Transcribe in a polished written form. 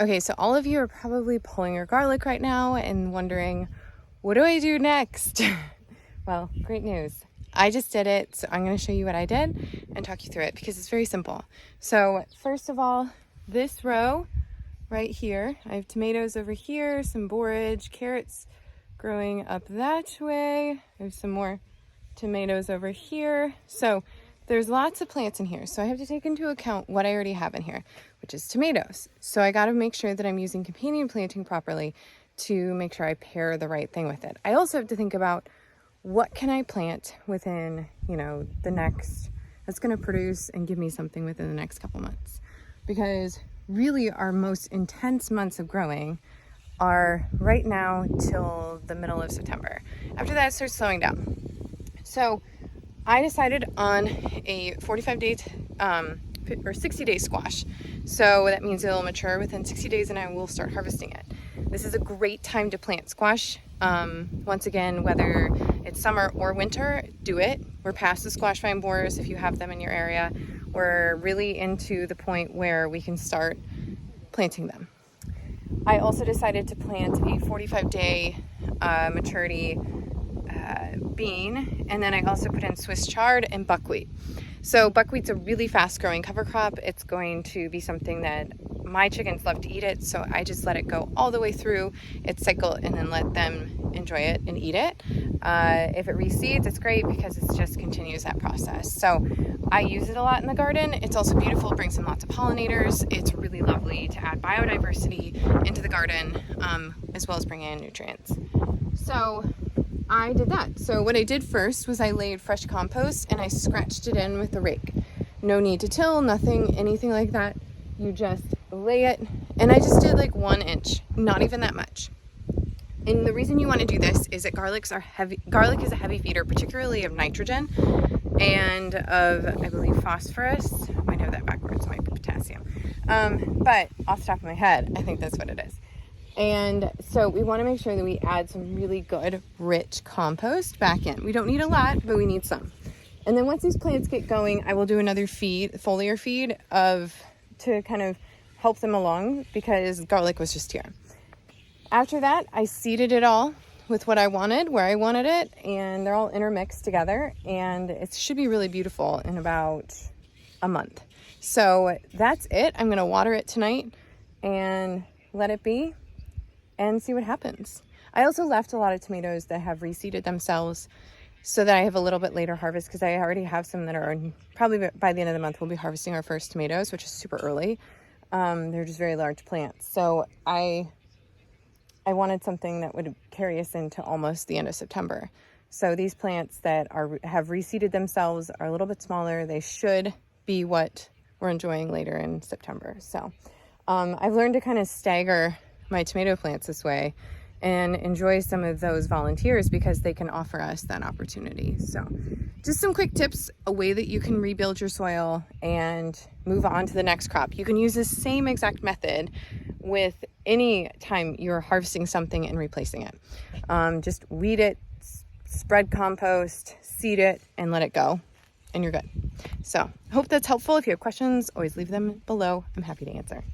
Okay, so all of you are probably pulling your garlic right now and wondering, what do I do next? Well, great news. I just did it, so I'm going to show you what I did and talk you through it because it's very simple. So first of all, this row right here, I have tomatoes over here, some borage, carrots growing up that way. There's some more tomatoes over here. So there's lots of plants in here. So I have to take into account what I already have in here, which is tomatoes. So I got to make sure that I'm using companion planting properly to make sure I pair the right thing with it. I also have to think about what can I plant within, the next, that's going to produce and give me something within the next couple months. Because really our most intense months of growing are right now till the middle of September. After that, it starts slowing down. So I decided on a 45-day or 60-day squash. So that means it'll mature within 60 days and I will start harvesting it. This is a great time to plant squash. Once again, whether it's summer or winter, do it. We're past the squash vine borers if you have them in your area. We're really into the point where we can start planting them. I also decided to plant a 45-day maturity bean, and then I also put in Swiss chard and buckwheat. So buckwheat's a really fast growing cover crop. It's going to be something that my chickens love to eat it, so I just let it go all the way through its cycle and then let them enjoy it and eat it. If it reseeds, it's great because it just continues that process. So I use it a lot in the garden. It's also beautiful. It brings in lots of pollinators. It's really lovely to add biodiversity into the garden, as well as bring in nutrients. So I did that. So what I did first was I laid fresh compost and I scratched it in with a rake. No need to till, nothing, anything like that. You just lay it, and I just did like 1 inch, not even that much. And the reason you want to do this is that garlic is a heavy feeder, particularly of nitrogen and of, I believe, phosphorus. I might have that backwards, it might be potassium. But off the top of my head, I think that's what it is. And so we want to make sure that we add some really good, rich compost back in. We don't need a lot, but we need some. And then once these plants get going, I will do another foliar feed to kind of help them along because garlic was just here. After that, I seeded it all with what I wanted, where I wanted it, and they're all intermixed together, and it should be really beautiful in about a month. So that's it. I'm going to water it tonight and let it be and see what happens. I also left a lot of tomatoes that have reseeded themselves so that I have a little bit later harvest because I already have some that are probably by the end of the month we'll be harvesting our first tomatoes, which is super early. They're just very large plants. So I wanted something that would carry us into almost the end of September. So these plants that have reseeded themselves are a little bit smaller. They should be what we're enjoying later in September. So I've learned to kind of stagger my tomato plants this way and enjoy some of those volunteers because they can offer us that opportunity. So just some quick tips, a way that you can rebuild your soil and move on to the next crop. You can use the same exact method with any time you're harvesting something and replacing it. Just weed it, spread compost, seed it, and let it go, and you're good. So I hope that's helpful. If you have questions, always leave them below. I'm happy to answer.